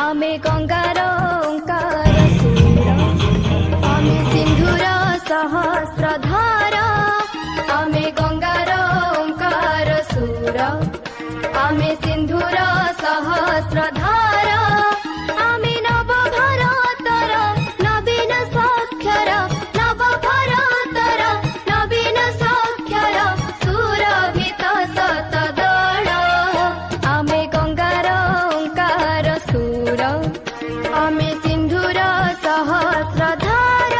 आमे गंगार ओंकार सुर आमे सिंधुर सहस्रधार आमे गंगार ओंकार सुर आमे सिंधुर सहस्रधार आमे नव भारतर नवीन साक्षर नव भारतर नवीन साक्षर सुरभित शतदल आमे गंगार ओंकार सुर आमे सिंधुर सहस्रधार।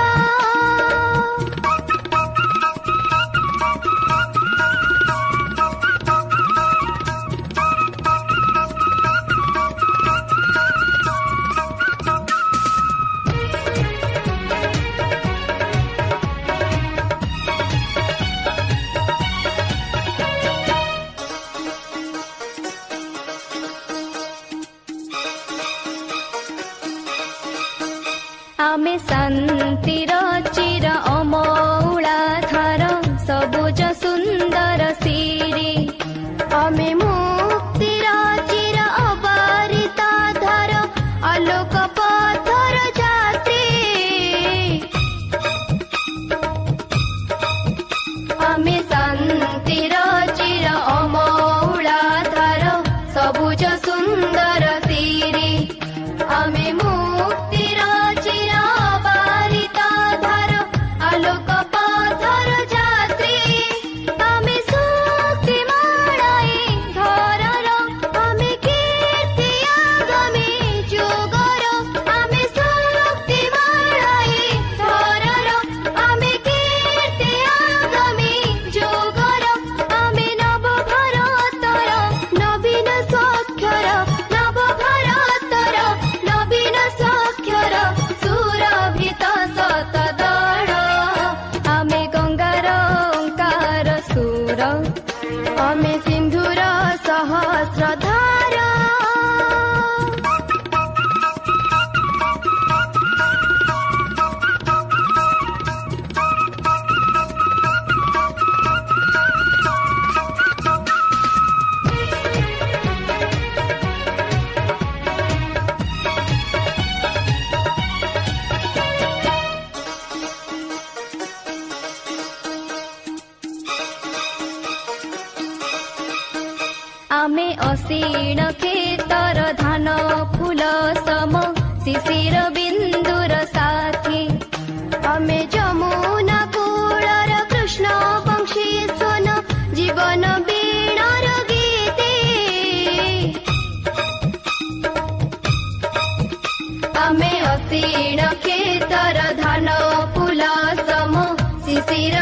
आमे शांतिर चिर अमौलाधार सबुज सुंदर सिरी आमे मुक्तिर चिर अबारिताधार आलोक पथर जात्री आमे शांतिर चिर अमौलाधार सबुज सुंदर सिरी आमे मुक्तिर चिर अबारिताधार आलोक पथर जात्री आमे शक्ति माळाई धरर आमे कीर्ति आगामी जुगर आमे शक्ति माळाई धरर आमे कीर्ति आगामी जुगर आमे नव भारतर नवीन साक्षर नव भारतर नवीन साक्षर सुरभित शतदल आमे गंगार ओंकार सुर आमे सिंधुर सहस्रधार। आमे असीण खेतर धान फूल सम शिशिर बिंदुर साथी आमे जमुना कूलर कृष्ण वंशी सोन जीवन वीणार गीते आमे असीण खेतर धान फूल सम शिशिर